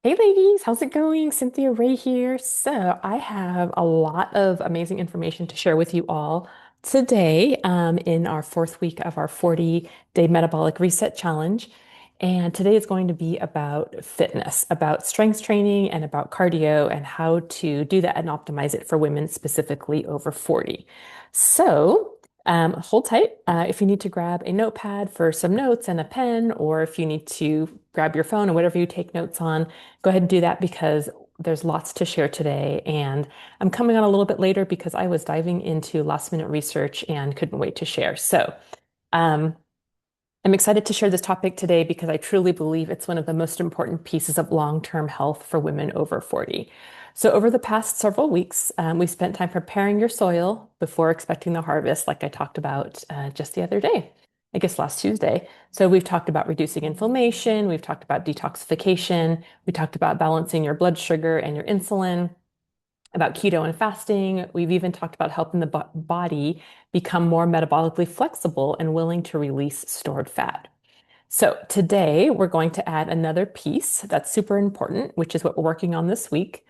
Hey ladies, how's it going? Cynthia Ray here. So, I have a lot of amazing information to share with you all today in our fourth week of our 40-day metabolic reset challenge. And today is going to be about fitness, about strength training, and about cardio and how to do that and optimize it for women specifically over 40. So, hold tight. If you need to grab a notepad for some notes and a pen, or if you need to grab your phone or whatever you take notes on, go ahead and do that because there's lots to share today. And I'm coming on a little bit later because I was diving into last minute research and couldn't wait to share. So, um, I'm excited to share this topic today because I truly believe it's one of the most important pieces of long-term health for women over 40. So, over the past several weeks, we spent time preparing your soil before expecting the harvest, like I talked about just the other day, I guess last Tuesday. So, we've talked about reducing inflammation, we've talked about detoxification, we talked about balancing your blood sugar and your insulin, about keto and fasting. We've even talked about helping the body become more metabolically flexible and willing to release stored fat. So today we're going to add another piece that's super important, which is what we're working on this week,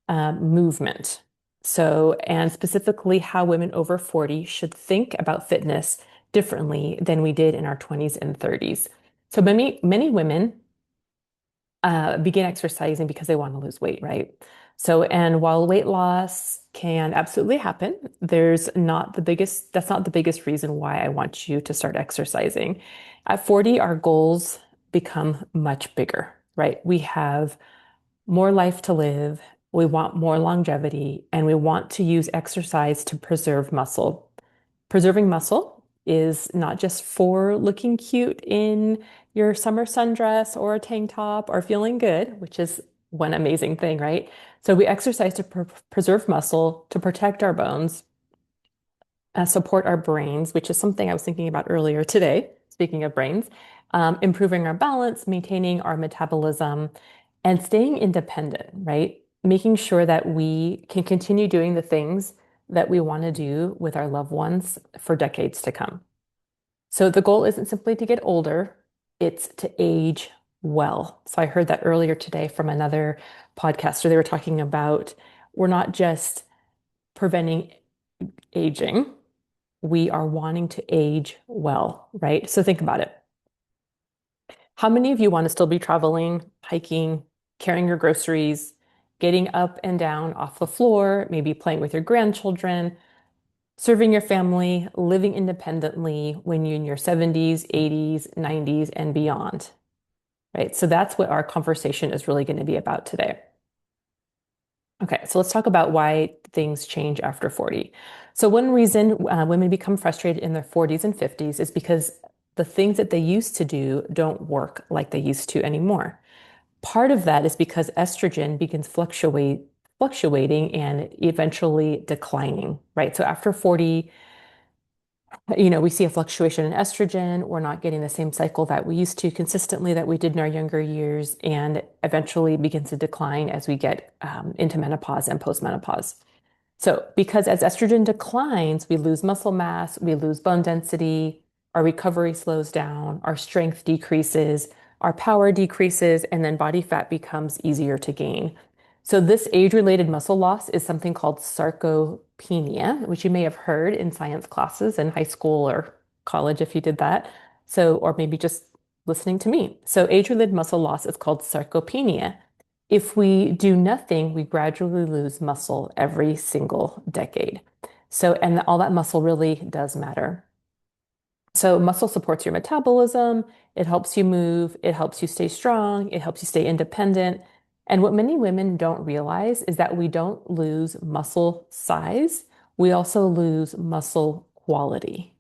movement. So, and specifically how women over 40 should think about fitness differently than we did in our 20s and 30s. So many women begin exercising because they want to lose weight, right? So, and while weight loss can absolutely happen, that's not the biggest reason why I want you to start exercising. At 40, our goals become much bigger, right? We have more life to live, we want more longevity, and we want to use exercise to preserve muscle. Preserving muscle is not just for looking cute in your summer sundress or a tank top or feeling good, which is one amazing thing, right? So we exercise to preserve muscle, to protect our bones, support our brains, which is something I was thinking about earlier today, speaking of brains, improving our balance, maintaining our metabolism, and staying independent, right? Making sure that we can continue doing the things that we want to do with our loved ones for decades to come. So the goal isn't simply to get older, it's to age well. So I heard that earlier today from another podcaster. They were talking about we're not just preventing aging, we are wanting to age well, right? So think about it. How many of you want to still be traveling, hiking, carrying your groceries, getting up and down off the floor, maybe playing with your grandchildren, serving your family, living independently when you're in your 70s, 80s, 90s, and beyond, right? So that's what our conversation is really going to be about today. Okay, so let's talk about why things change after 40. So one reason women become frustrated in their 40s and 50s is because the things that they used to do don't work like they used to anymore. Part of that is because estrogen begins fluctuating and eventually declining, right? So after 40, we see a fluctuation in estrogen. We're not getting the same cycle that we used to consistently that we did in our younger years, and eventually begins to decline as we get into menopause and postmenopause. So, because as estrogen declines, we lose muscle mass, we lose bone density, our recovery slows down, our strength decreases, our power decreases, and then body fat becomes easier to gain. So, this age-related muscle loss is something called sarcopenia, which you may have heard in science classes in high school or college if you did that. So, or maybe just listening to me. So, age-related muscle loss is called sarcopenia. If we do nothing, we gradually lose muscle every single decade. So, and all that muscle really does matter. So, muscle supports your metabolism, it helps you move, it helps you stay strong, it helps you stay independent. And what many women don't realize is that we don't lose muscle size, we also lose muscle quality.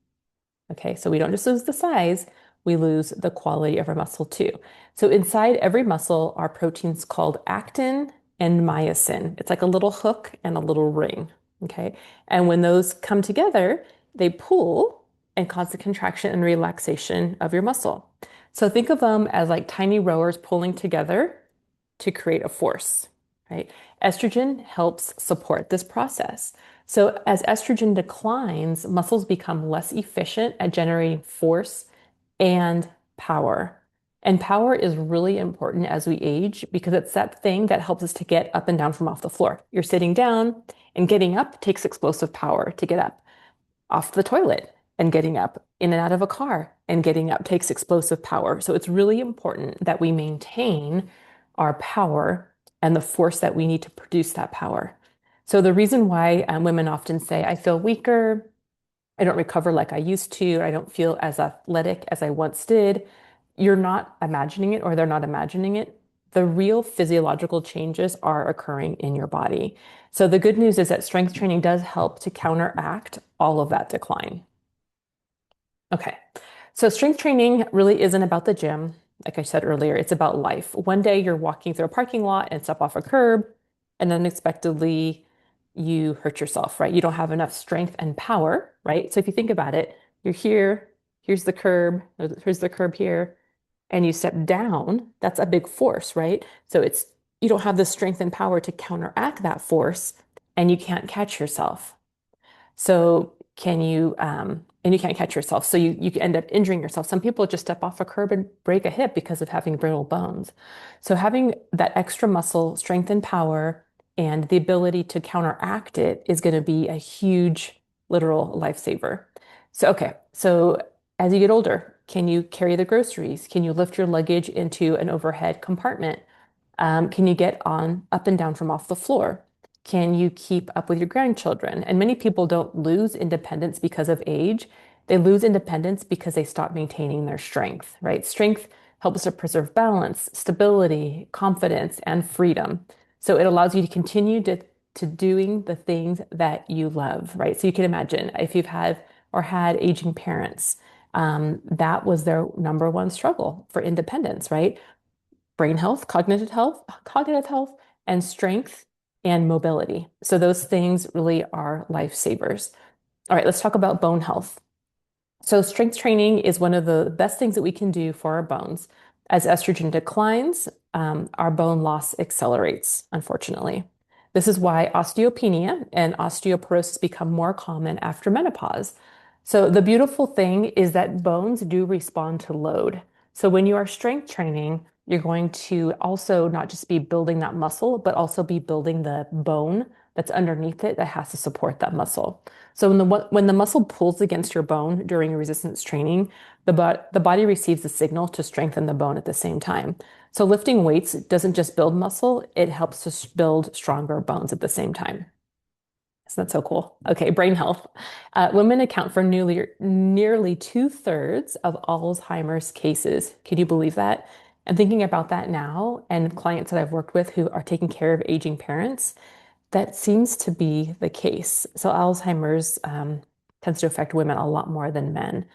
Okay, so we don't just lose the size, we lose the quality of our muscle too. So inside every muscle are proteins called actin and myosin. It's like a little hook and a little ring. Okay, and when those come together, they pull and cause the contraction and relaxation of your muscle. So think of them as like tiny rowers pulling together to create a force, right? Estrogen helps support this process. So as estrogen declines, muscles become less efficient at generating force and power. And power is really important as we age because it's that thing that helps us to get up and down from off the floor. You're sitting down and getting up takes explosive power to get up. Off the toilet and getting up, in and out of a car and getting up takes explosive power. So it's really important that we maintain our power and the force that we need to produce that power. So the reason why women often say, I feel weaker, I don't recover like I used to, I don't feel as athletic as I once did, you're not imagining it or they're not imagining it. The real physiological changes are occurring in your body. So the good news is that strength training does help to counteract all of that decline. Okay. So strength training really isn't about the gym. Like I said earlier, it's about life. One day you're walking through a parking lot and step off a curb, and unexpectedly you hurt yourself, right? You don't have enough strength and power, right? So if you think about it, you're here, here's the curb here, and you step down, that's a big force, right? So it's you don't have the strength and power to counteract that force, and you can't catch yourself. So and you can't catch yourself. So you end up injuring yourself. Some people just step off a curb and break a hip because of having brittle bones. So having that extra muscle strength and power and the ability to counteract it is going to be a huge literal lifesaver. So, okay. So as you get older, can you carry the groceries? Can you lift your luggage into an overhead compartment? Can you get on up and down from off the floor? Can you keep up with your grandchildren? And many people don't lose independence because of age. They lose independence because they stop maintaining their strength, right? Strength helps to preserve balance, stability, confidence, and freedom. So it allows you to continue to doing the things that you love, right? So you can imagine if you've had or had aging parents, that was their number one struggle for independence, right? Brain health, cognitive health, and strength and mobility. So those things really are lifesavers. All right, let's talk about bone health. So strength training is one of the best things that we can do for our bones. As estrogen declines, our bone loss accelerates, unfortunately. This is why osteopenia and osteoporosis become more common after menopause. So the beautiful thing is that bones do respond to load. So when you are strength training, you're going to also not just be building that muscle, but also be building the bone that's underneath it that has to support that muscle. So when the muscle pulls against your bone during resistance training, the body receives a signal to strengthen the bone at the same time. So lifting weights doesn't just build muscle, it helps to build stronger bones at the same time. Isn't that so cool? Okay, brain health. Women account for nearly two-thirds of Alzheimer's cases. Can you believe that? And thinking about that now, and clients that I've worked with who are taking care of aging parents, that seems to be the case. So Alzheimer's tends to affect women a lot more than men.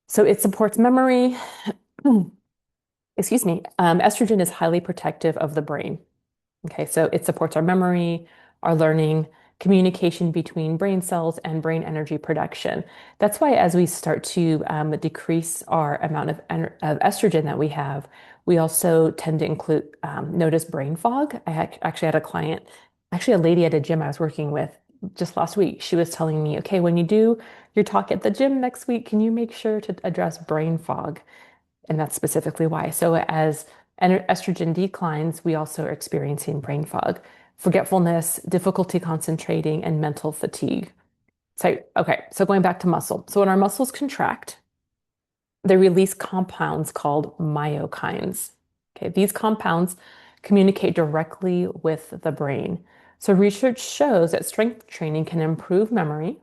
So it supports memory. Excuse me. Estrogen is highly protective of the brain. Okay, so it supports our memory, our learning, communication between brain cells, and brain energy production. That's why as we start to decrease our amount of estrogen that we have, we also tend to notice brain fog. Actually had a client, actually a lady at a gym I was working with just last week. She was telling me, okay, when you do your talk at the gym next week, can you make sure to address brain fog? And that's specifically why. So as estrogen declines, we also are experiencing brain fog, forgetfulness, difficulty concentrating, and mental fatigue. So, okay, so going back to muscle. So when our muscles contract, they release compounds called myokines. Okay, these compounds communicate directly with the brain. So research shows that strength training can improve memory,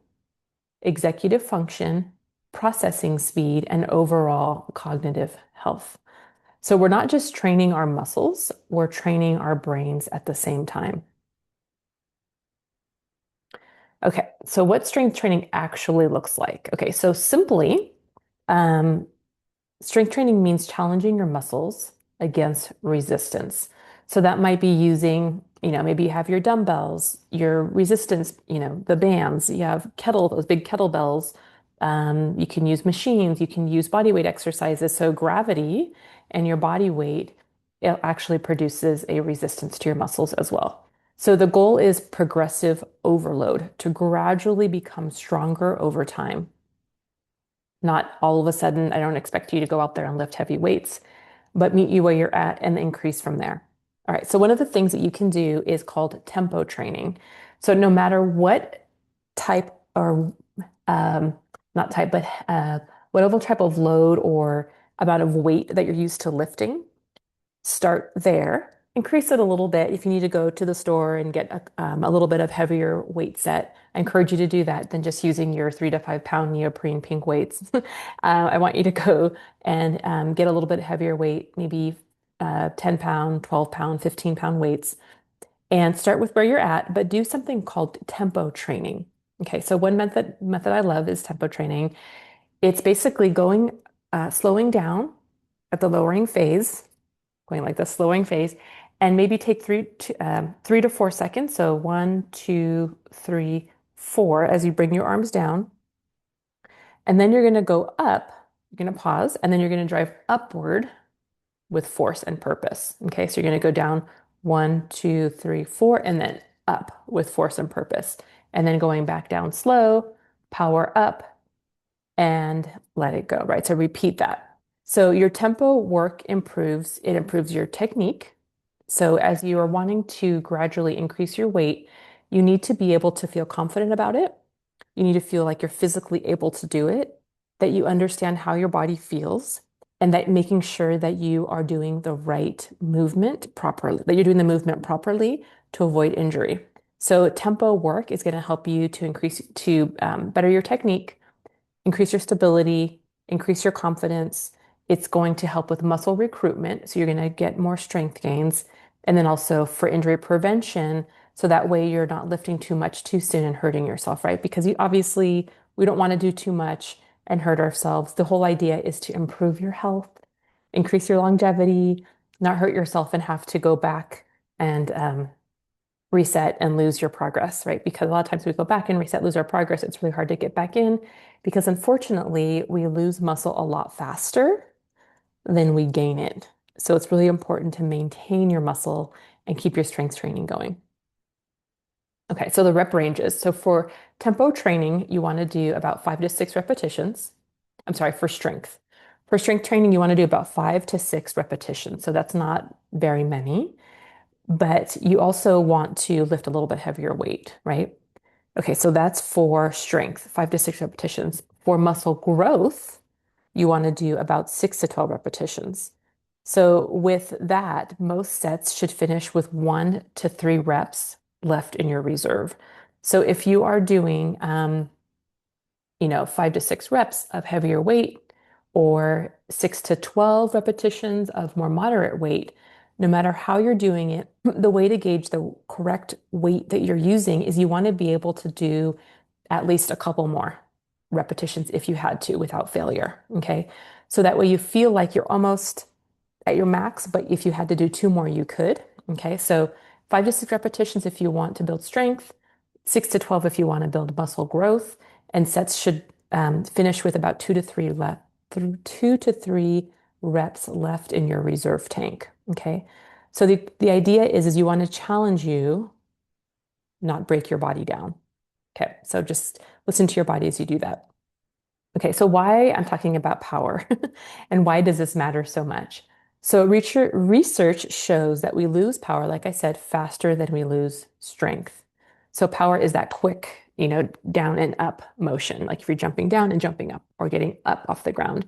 executive function, processing speed, and overall cognitive health. So we're not just training our muscles, we're training our brains at the same time. Okay, so what strength training actually looks like. Okay, so simply, um, strength training means challenging your muscles against resistance. So that might be using, maybe you have your dumbbells, your resistance, the bands, you have those big kettlebells. You can use machines, you can use body weight exercises. So gravity and your body weight, it actually produces a resistance to your muscles as well. So the goal is progressive overload to gradually become stronger over time. Not all of a sudden, I don't expect you to go out there and lift heavy weights. but meet you where you're at and increase from there. All right. So one of the things that you can do is called tempo training. So no matter what type or not type, but whatever type of load or amount of weight that you're used to lifting, start there. Increase it a little bit if you need to go to the store and get a little bit of heavier weight set. I encourage you to do that than just using your 3 to 5 pound neoprene pink weights. I want you to go and get a little bit heavier weight, maybe 10 pound, 12 pound, 15 pound weights, and start with where you're at, but do something called tempo training. Okay, so one method I love is tempo training. It's basically slowing down at the lowering phase, going like the slowing phase, and maybe take 3 to 4 seconds. So 1, 2, 3, 4 as you bring your arms down. And then you're going to go up, you're going to pause, and then you're going to drive upward with force and purpose. Okay, so you're going to go down 1, 2, 3, 4, and then up with force and purpose. And then going back down slow, power up, and let it go, right? So repeat that. So your tempo work improves, it improves your technique. So as you are wanting to gradually increase your weight, you need to be able to feel confident about it. You need to feel like you're physically able to do it, that you understand how your body feels, and that making sure that you are doing the right movement properly, that you're doing the movement properly to avoid injury. So tempo work is going to help you to better your technique, increase your stability, increase your confidence. It's going to help with muscle recruitment. So you're going to get more strength gains. And then also for injury prevention. So that way you're not lifting too much too soon and hurting yourself, right? Because we don't want to do too much and hurt ourselves. The whole idea is to improve your health, increase your longevity, not hurt yourself and have to go back and reset and lose your progress, right? Because a lot of times we go back and reset, lose our progress. It's really hard to get back in because unfortunately we lose muscle a lot faster than we gain it. So it's really important to maintain your muscle and keep your strength training going. Okay, so the rep ranges. So for tempo training, you want to do about 5 to 6 repetitions. I'm sorry, for strength. For strength training, you want to do about 5 to 6 repetitions. So that's not very many, but you also want to lift a little bit heavier weight, right? Okay, so that's for strength, 5 to 6 repetitions. For muscle growth, you want to do about 6 to 12 repetitions. So with that, most sets should finish with 1 to 3 reps left in your reserve. So if you are doing, 5 to 6 reps of heavier weight or 6 to 12 repetitions of more moderate weight, no matter how you're doing it, the way to gauge the correct weight that you're using is you want to be able to do at least a couple more repetitions if you had to without failure. Okay. So that way you feel like you're almost at your max, but if you had to do 2 more, you could. Okay. So 5 to 6 repetitions if you want to build strength, 6 to 12 if you want to build muscle growth, and sets should finish with about 2 to 3 reps left in your reserve tank. Okay. So the idea is you want to challenge you, not break your body down. Okay. So just listen to your body as you do that. Okay. So why I'm talking about power and why does this matter so much? So research shows that we lose power, like I said, faster than we lose strength. So power is that quick, down and up motion, like if you're jumping down and jumping up or getting up off the ground.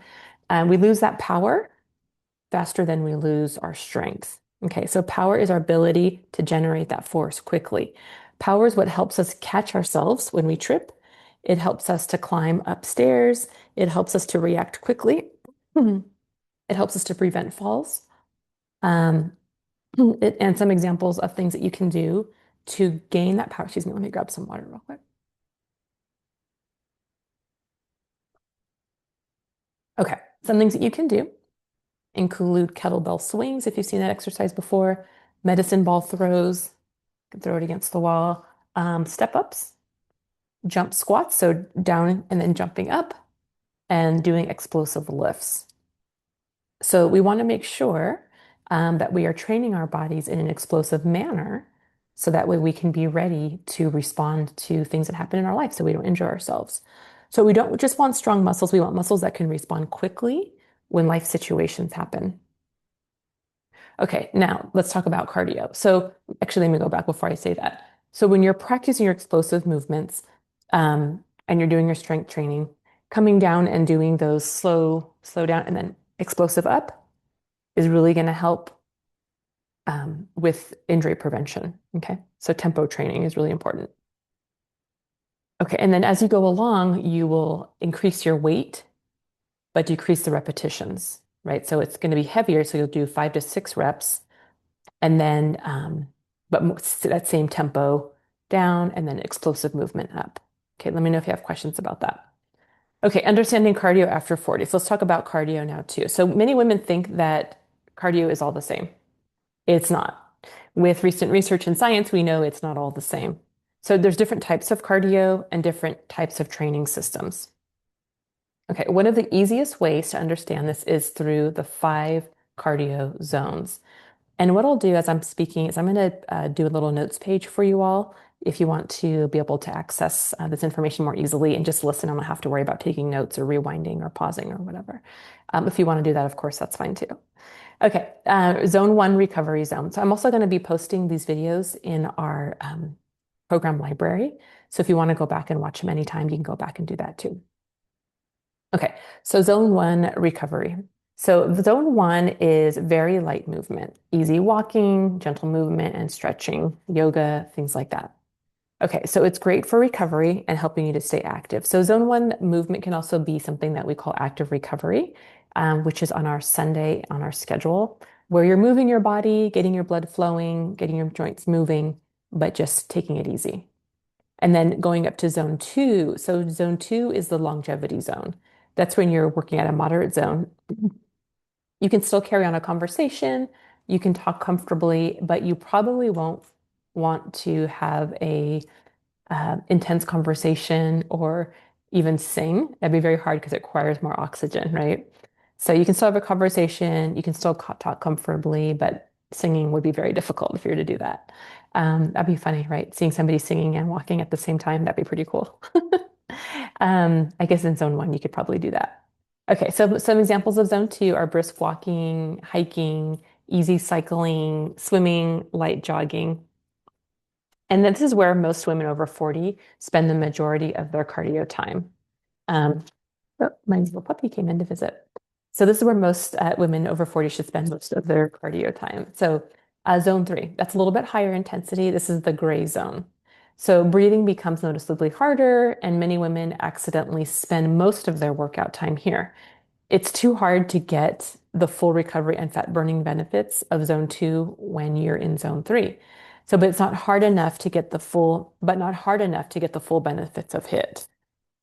We lose that power faster than we lose our strength. Okay, so power is our ability to generate that force quickly. Power is what helps us catch ourselves when we trip. It helps us to climb upstairs. It helps us to react quickly. It helps us to prevent falls. Um, and some examples of things that you can do to gain that power. Excuse me, let me grab some water real quick. Okay, some things that you can do include kettlebell swings, if you've seen that exercise before, medicine ball throws, you can throw it against the wall, step ups, jump squats, so down and then jumping up, and doing explosive lifts. So we want to make sure that we are training our bodies in an explosive manner so that way we can be ready to respond to things that happen in our life so we don't injure ourselves. So we don't just want strong muscles, we want muscles that can respond quickly when life situations happen. Okay, now let's talk about cardio. So actually, let me go back before I say that. So when you're practicing your explosive movements, and you're doing your strength training, coming down and doing those slow down and then explosive up is really going to help with injury prevention. Okay, so tempo training is really important. Okay, and then as you go along, you will increase your weight, but decrease the repetitions, right? So it's going to be heavier, so you'll do 5 to 6 reps, and then, but that same tempo down, and then explosive movement up. Okay, let me know if you have questions about that. Okay, understanding cardio after 40. So let's talk about cardio now too. So many women think that cardio is all the same. It's not. With recent research in science, we know it's not all the same. So there's different types of cardio and different types of training systems. Okay, one of the easiest ways to understand this is through the 5 cardio zones. And what I'll do as I'm speaking is I'm going to do a little notes page for you all if you want to be able to access this information more easily and just listen. I don't have to worry about taking notes or rewinding or pausing or whatever. If you want to do that, of course, that's fine too. Okay, zone 1 recovery zone. So I'm also going to be posting these videos in our program library. So if you want to go back and watch them anytime, you can go back and do that too. Okay, so zone 1 recovery. So zone 1 is very light movement, easy walking, gentle movement, and stretching, yoga, things like that. Okay, so it's great for recovery and helping you to stay active. So zone 1 movement can also be something that we call active recovery, which is on our Sunday on our schedule, where you're moving your body, getting your blood flowing, getting your joints moving, but just taking it easy. And then going up to zone 2. So zone 2 is the longevity zone. That's when you're working at a moderate zone. You can still carry on a conversation, you can talk comfortably, but you probably won't want to have a intense conversation or even sing. That'd be very hard because it requires more oxygen, right? So you can still have a conversation, you can still talk comfortably, but singing would be very difficult if you were to do that. That'd be funny, right? Seeing somebody singing and walking at the same time, that'd be pretty cool. I guess in zone 1, you could probably do that. Okay, so some examples of zone 2 are brisk walking, hiking, easy cycling, swimming, light jogging. And this is where most women over 40 spend the majority of their cardio time. Um, oh, my little puppy came in to visit. So this is where most women over 40 should spend most of their cardio time. So zone 3, that's a little bit higher intensity. This is the gray zone. So breathing becomes noticeably harder, and many women accidentally spend most of their workout time here. It's too hard to get the full recovery and fat burning benefits of zone 2 when you're in zone 3. So, but it's not hard enough to get the full, but not hard enough to get the full benefits of HIIT,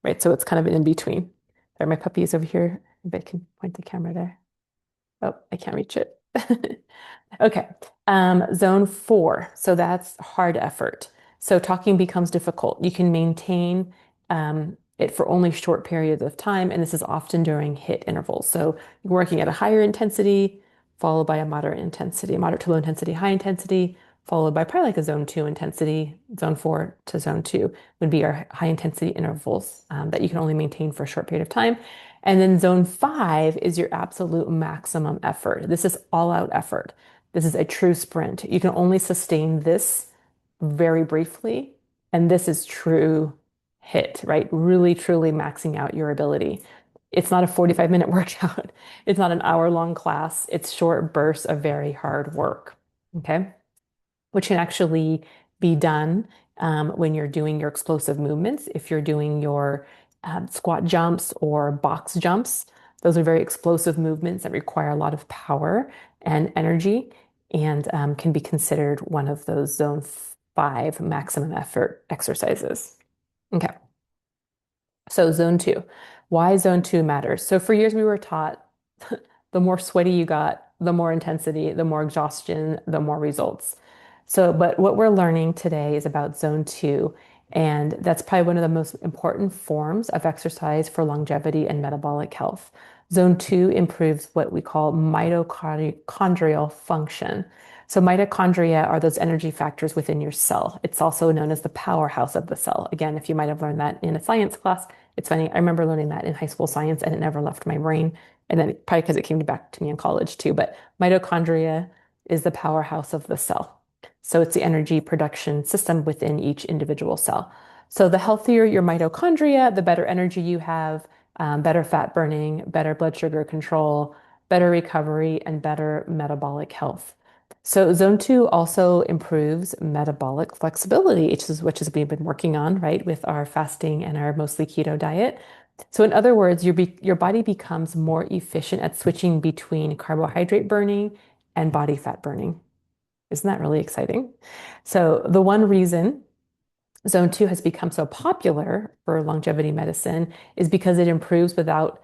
right? So it's kind of in between. There, my puppy is over here. If I can point the camera there. Oh, I can't reach it. Okay. Zone 4. So that's hard effort. So talking becomes difficult. You can maintain it for only short periods of time, and this is often during HIIT intervals. So you're working at a higher intensity, followed by a moderate intensity, moderate to low intensity, high intensity, followed by probably like a zone 2 intensity. Zone 4 to zone 2 would be our high intensity intervals that you can only maintain for a short period of time. And then zone 5 is your absolute maximum effort. This is all out effort. This is a true sprint. You can only sustain this very briefly. And this is true HIIT, right? Really, truly maxing out your ability. It's not a 45-minute workout. It's not an hour-long class. It's short bursts of very hard work, okay? Which can actually be done when you're doing your explosive movements. If you're doing your squat jumps or box jumps, those are very explosive movements that require a lot of power and energy and can be considered one of those zone 5 maximum effort exercises. Okay. So zone 2, why zone 2 matters. So for years we were taught the more sweaty you got, the more intensity, the more exhaustion, the more results. So, but what we're learning today is about zone 2, and that's probably one of the most important forms of exercise for longevity and metabolic health. Zone 2 improves what we call mitochondrial function. So mitochondria are those energy factors within your cell. It's also known as the powerhouse of the cell. Again, if you might have learned that in a science class, it's funny. I remember learning that in high school science and it never left my brain. And then probably because it came back to me in college too. But mitochondria is the powerhouse of the cell. So it's the energy production system within each individual cell. So the healthier your mitochondria, the better energy you have, better fat burning, better blood sugar control, better recovery, and better metabolic health. So zone two also improves metabolic flexibility, which is we've been working on, right, with our fasting and our mostly keto diet. So in other words, your body becomes more efficient at switching between carbohydrate burning and body fat burning. Isn't that really exciting? So the one reason Zone 2 has become so popular for longevity medicine is because it improves without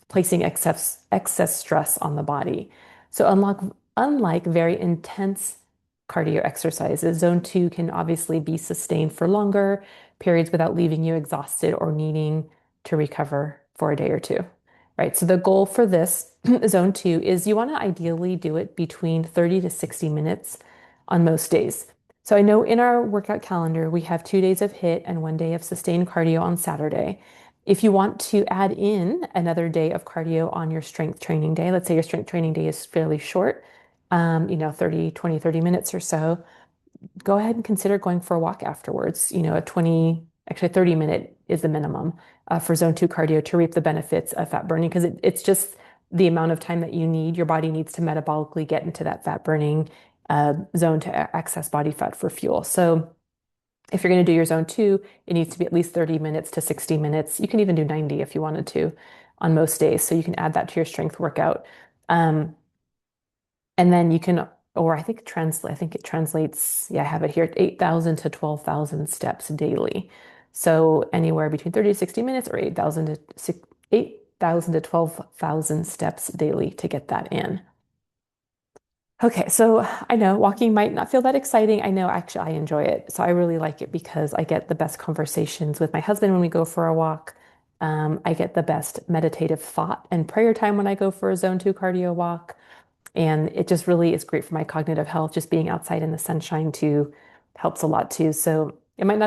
placing excess stress on the body. So unlike very intense cardio exercises, Zone 2 can obviously be sustained for longer periods without leaving you exhausted or needing to recover for a day or two. Right. So the goal for this Zone 2 is you want to ideally do it between 30 to 60 minutes on most days. So I know in our workout calendar, we have 2 days of HIIT and 1 day of sustained cardio on Saturday. If you want to add in another day of cardio on your strength training day, let's say your strength training day is fairly short, 30 minutes or so, go ahead and consider going for a walk afterwards. A 30-minute is the minimum for zone two cardio to reap the benefits of fat burning because it's just the amount of time that you need. Your body needs to metabolically get into that fat burning zone to access body fat for fuel. So if you're going to do your zone two, it needs to be at least 30 minutes to 60 minutes. You can even do 90 if you wanted to on most days. So you can add that to your strength workout. And then you can, or I think it translates, yeah, I have it here, 8,000 to 12,000 steps daily. So anywhere between 30 to 60 minutes or 8,000 to 12,000 steps daily to get that in. Okay, so I know walking might not feel that exciting. I know actually I enjoy it. So I really like it because I get the best conversations with my husband when we go for a walk. I get the best meditative thought and prayer time when I go for a zone two cardio walk. And it just really is great for my cognitive health. Just being outside in the sunshine too helps a lot too. So it might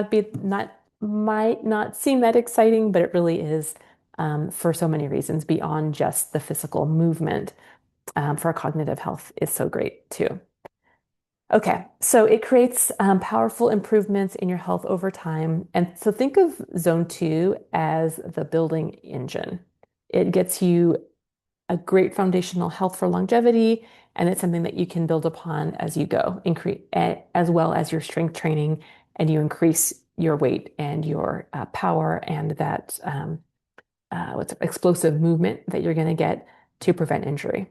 not seem that exciting, but it really is for so many reasons beyond just the physical movement. For our cognitive health is so great too. Okay, so it creates powerful improvements in your health over time. And so think of zone two as the building engine. It gets you a great foundational health for longevity, and it's something that you can build upon as you go, as well as your strength training, and you increase your weight and your power and that what's explosive movement that you're going to get to prevent injury.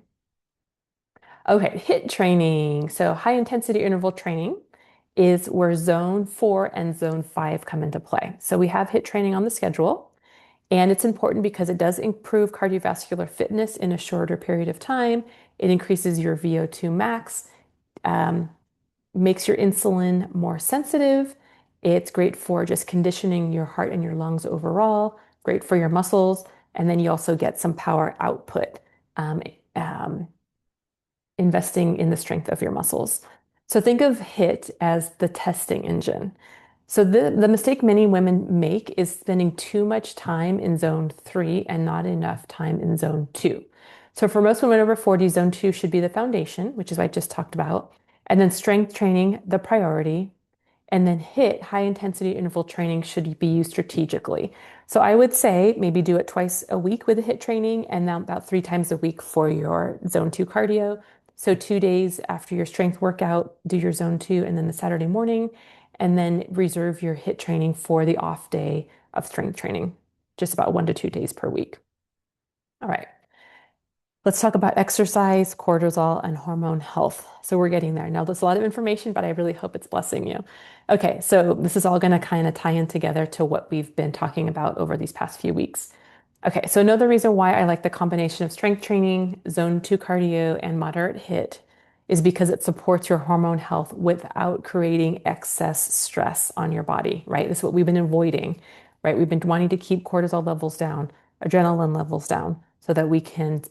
Okay, HIIT training. So high intensity interval training is where zone 4 and zone 5 come into play. So we have HIIT training on the schedule. And it's important because it does improve cardiovascular fitness in a shorter period of time. It increases your VO2 max, makes your insulin more sensitive. It's great for just conditioning your heart and your lungs overall, great for your muscles. And then you also get some power output, um, um, investing in the strength of your muscles. So think of HIIT as the testing engine. So the mistake many women make is spending too much time in zone 3 and not enough time in zone 2. So for most women over 40, zone 2 should be the foundation, which is what I just talked about. And then strength training, the priority. And then HIIT, high intensity interval training, should be used strategically. So I would say maybe do it twice a week with the HIIT training and now about 3 times a week for your zone 2 cardio. So 2 days after your strength workout, do your zone 2 and then the Saturday morning, and then reserve your HIIT training for the off day of strength training, just about 1 to 2 days per week. All right. Let's talk about exercise, cortisol, and hormone health. So we're getting there. Now, there's a lot of information, but I really hope it's blessing you. Okay, so this is all going to kind of tie in together to what we've been talking about over these past few weeks. Okay, so another reason why I like the combination of strength training, zone 2 cardio, and moderate HIIT is because it supports your hormone health without creating excess stress on your body, right? This is what we've been avoiding, right? We've been wanting to keep cortisol levels down, adrenaline levels down, so that we can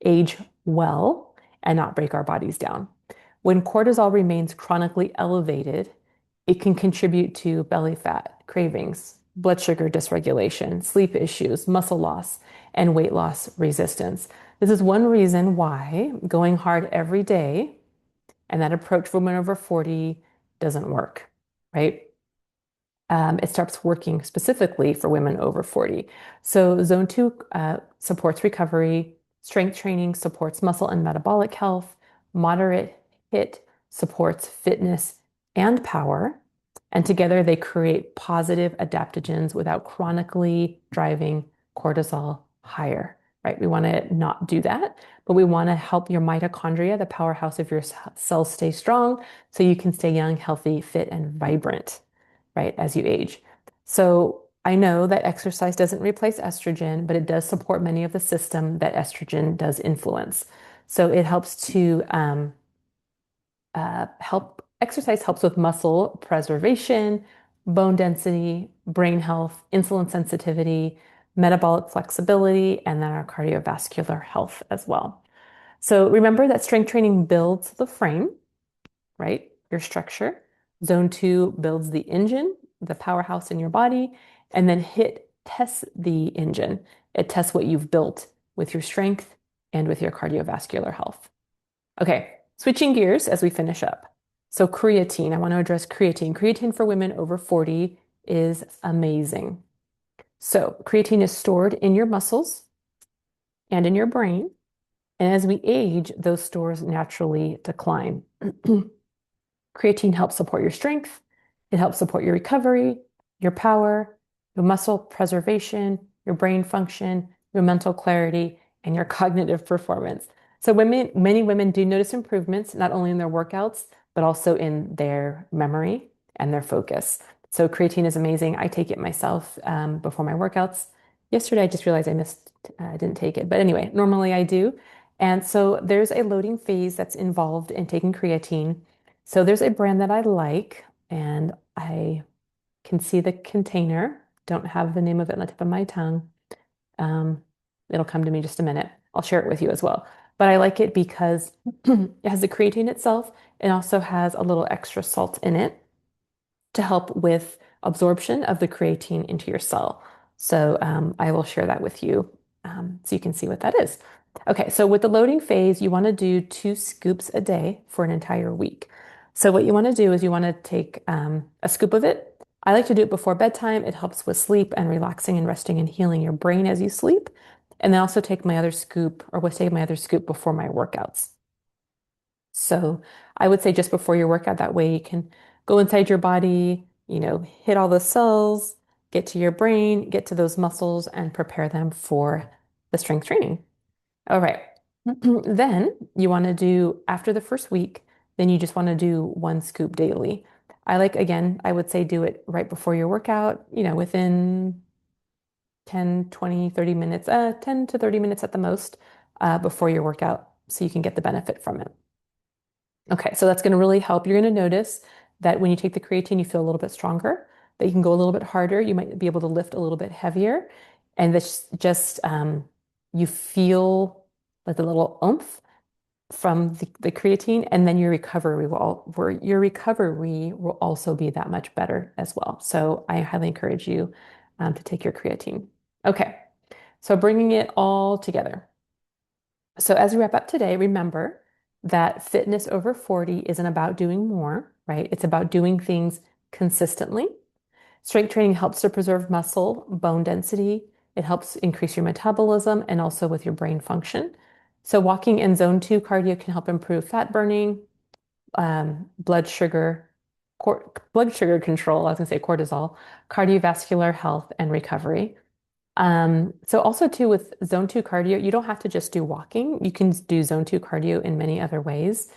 age well and not break our bodies down. When cortisol remains chronically elevated, it can contribute to belly fat, cravings, blood sugar dysregulation, sleep issues, muscle loss, and weight loss resistance. This is one reason why going hard every day And that approach for women over 40 doesn't work, right? It starts working specifically for women over 40. So zone two supports recovery, strength training supports muscle and metabolic health, moderate HIIT supports fitness and power. And together they create positive adaptogens without chronically driving cortisol higher, right? We want to not do that, but we want to help your mitochondria, the powerhouse of your cells, stay strong so you can stay young, healthy, fit, and vibrant, right, as you age. So I know that exercise doesn't replace estrogen, but it does support many of the system that estrogen does influence. So it helps to exercise helps with muscle preservation, bone density, brain health, insulin sensitivity, metabolic flexibility, and then our cardiovascular health as well. So remember that strength training builds the frame, right? Your structure. Zone two builds the engine, the powerhouse in your body, and then HIIT tests the engine. It tests what you've built with your strength and with your cardiovascular health. Okay, switching gears as we finish up. So creatine, I want to address creatine. Creatine for women over 40 is amazing. So creatine is stored in your muscles and in your brain. And as we age, those stores naturally decline. Creatine helps support your strength. It helps support your recovery, your power, your muscle preservation, your brain function, your mental clarity, and your cognitive performance. So many women do notice improvements, not only in their workouts, but also in their memory and their focus. So creatine is amazing. I take it myself before my workouts. Yesterday, I just realized I didn't take it. But anyway, normally I do. And so there's a loading phase that's involved in taking creatine. So there's a brand that I like, and I can see the container. Don't have the name of it on the tip of my tongue. Um, It'll come to me just a minute. I'll share it with you as well. But I like it because it has the creatine itself. It also has a little extra salt in it to help with absorption of the creatine into your cell. So I will share that with you so you can see what that is. Okay, so with the loading phase, you want to do 2 scoops a day for an entire week. So what you want to do is you want to take a scoop of it. I like to do it before bedtime. It helps with sleep and relaxing and resting and healing your brain as you sleep. And then also take my other scoop, or we'll take my other scoop before my workouts. So I would say just before your workout, that way you can go inside your body, hit all the cells, get to your brain, get to those muscles, and prepare them for the strength training. All right. Then you want to do, after the first week, then you just want to do 1 scoop daily. Again, I would say do it right before your workout, within 10, 20, 30 minutes, 10 to 30 minutes at the most, before your workout, so you can get the benefit from it. Okay, so that's going to really help. You're going to notice that when you take the creatine, you feel a little bit stronger, that you can go a little bit harder. You might be able to lift a little bit heavier. And this just, you feel like a little oomph from the creatine, and then your recovery will also be that much better as well. So I highly encourage you to take your creatine. Okay, so bringing it all together. So as we wrap up today, remember that fitness over 40 isn't about doing more, right? It's about doing things consistently. Strength training helps to preserve muscle, bone density. It helps increase your metabolism and also with your brain function. So walking and zone two cardio can help improve fat burning, blood sugar, blood sugar control, I was gonna say cortisol, cardiovascular health, and recovery. So also too with zone two cardio, you don't have to just do walking. You can do zone two cardio in many other ways,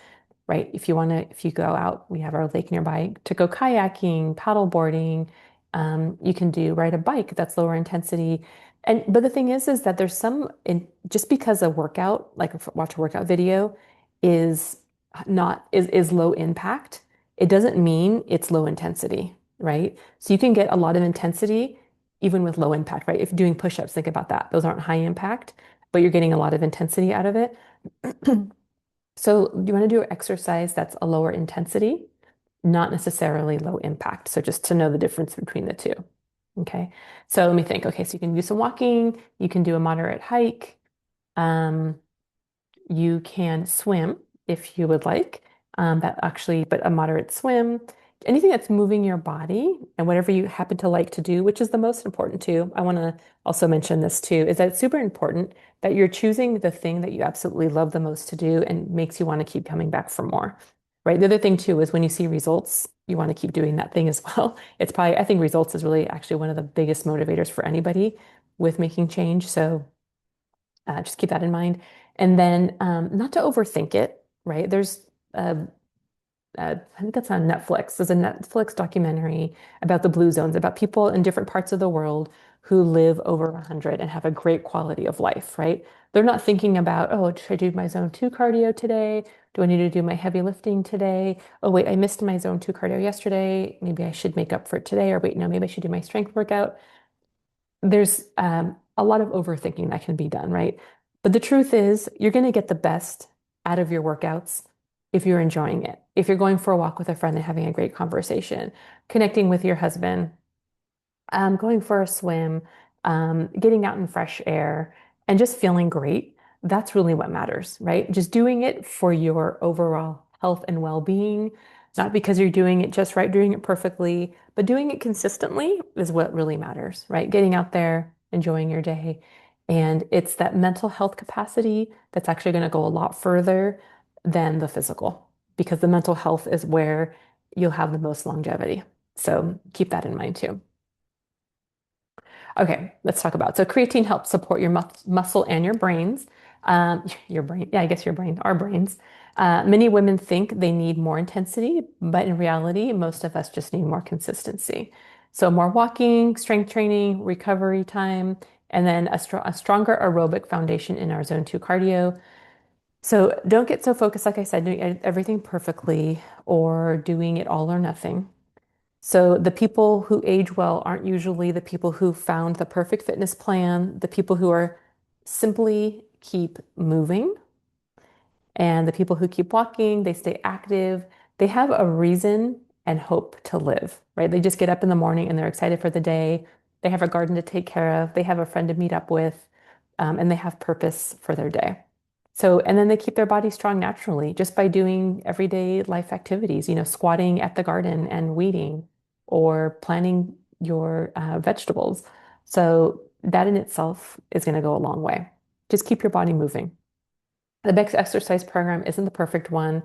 right? If you go out, we have our lake nearby to go kayaking, paddle boarding. You can ride a bike that's lower intensity. But the thing is that there's just because a workout, watch a workout video is is low impact, it doesn't mean it's low intensity, right? So you can get a lot of intensity even with low impact, right? If you're doing push-ups, think about that. Those aren't high impact, but you're getting a lot of intensity out of it. So you want to do an exercise that's a lower intensity, not necessarily low impact. So just to know the difference between the two. Okay. So let me think. Okay. So you can do some walking, you can do a moderate hike, you can swim if you would like. that actually, but a moderate swim, anything that's moving your body and whatever you happen to like to do, which is the most important too. I want to also mention this too, is that it's super important that you're choosing the thing that you absolutely love the most to do and makes you want to keep coming back for more, right? The other thing too is when you see results, you want to keep doing that thing as well. It's probably, I think results is really actually one of the biggest motivators for anybody with making change. So just keep that in mind. And then not to overthink it, right? Uh, I think that's on Netflix. There's a Netflix documentary about the blue zones, about people in different parts of the world who live over 100 and have a great quality of life, right? They're not thinking about, oh, should I do my zone two cardio today? Do I need to do my heavy lifting today? Oh, wait, I missed my zone two cardio yesterday. Maybe I should make up for it today. Or wait, no, maybe I should do my strength workout. There's a lot of overthinking that can be done, right? But the truth is, you're going to get the best out of your workouts if you're enjoying it. If you're going for a walk with a friend and having a great conversation, connecting with your husband, going for a swim, getting out in fresh air, and just feeling great. That's really what matters, right? Just doing it for your overall health and well-being, not because you're doing it just right, doing it perfectly, but doing it consistently is what really matters, right? Getting out there, enjoying your day. And it's that mental health capacity that's actually going to go a lot further than the physical, because the mental health is where you'll have the most longevity. So keep that in mind too. Okay, let's talk about. So creatine helps support your muscle and your brains. Your brain, yeah, I guess your brain, our brains. Many women think they need more intensity, but in reality, most of us just need more consistency. So more walking, strength training, recovery time, and then a stronger aerobic foundation in our zone two cardio. So don't get so focused, like I said, doing everything perfectly or doing it all or nothing. So the people who age well aren't usually the people who found the perfect fitness plan, the people who are simply keep moving, and the people who keep walking, they stay active, they have a reason and hope to live, right? They just get up in the morning and they're excited for the day. They have a garden to take care of, they have a friend to meet up with, and they have purpose for their day. So, and then they keep their body strong naturally just by doing everyday life activities, squatting at the garden and weeding or planting your vegetables. So that in itself is going to go a long way. Just keep your body moving. The next exercise program isn't the perfect one.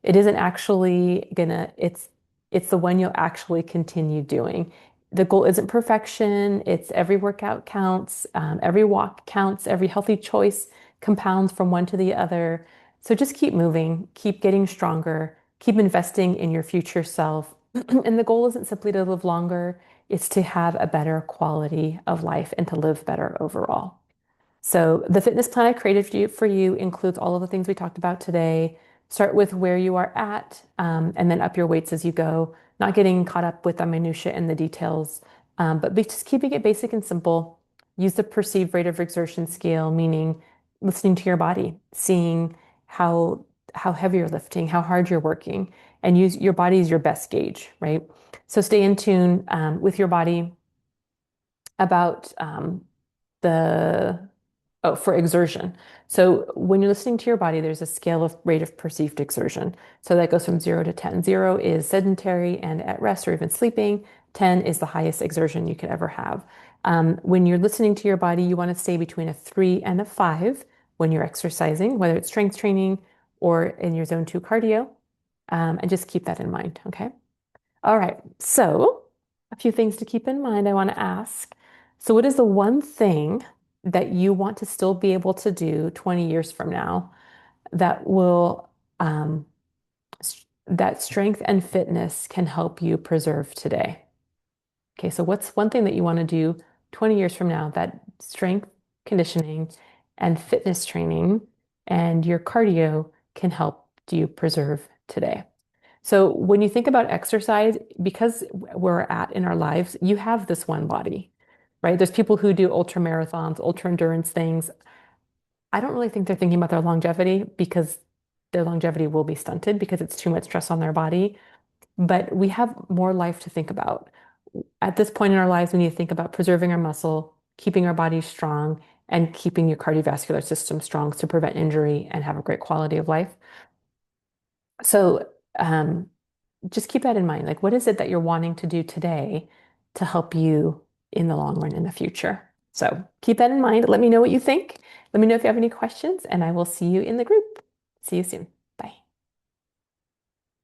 It isn't actually gonna, it's the one you'll actually continue doing. The goal isn't perfection. It's every workout counts, every walk counts, every healthy choice compounds from one to the other. So just keep moving, keep getting stronger, keep investing in your future self. And the goal isn't simply to live longer, it's to have a better quality of life and to live better overall. So the fitness plan I created for you includes all of the things we talked about today. Start with where you are at, and then up your weights as you go, not getting caught up with the minutia and the details, but just keeping it basic and simple. Use the perceived rate of exertion scale, meaning listening to your body, seeing how how heavy you're lifting, how hard you're working, and use your body as your best gauge, right? So stay in tune with your body about the for exertion. So when you're listening to your body, there's a scale of rate of perceived exertion. So that goes from 0 to 10. 0 is sedentary and at rest or even sleeping. 10 is the highest exertion you could ever have. When you're listening to your body, you want to stay between a 3 and a 5 when you're exercising, whether it's strength training or in your zone two cardio. And just keep that in mind, okay? All right, so a few things to keep in mind I want to ask. So, what is the one thing that you want to still be able to do 20 years from now that will, that strength and fitness can help you preserve today? Okay, so what's one thing that you want to do 20 years from now that strength conditioning and fitness training and your cardio can help you preserve today? So when you think about exercise, because we're at in our lives, you have this one body, right? There's people who do ultra marathons, ultra endurance things. I don't really think they're thinking about their longevity because their longevity will be stunted because it's too much stress on their body. But we have more life to think about. At this point in our lives, we need to think about preserving our muscle, keeping our bodies strong, and keeping your cardiovascular system strong to prevent injury and have a great quality of life. So Um, just keep that in mind. Like, what is it that you're wanting to do today to help you in the long run in the future? So keep that in mind. Let me know what you think. Let me know if you have any questions, and I will see you in the group. See you soon.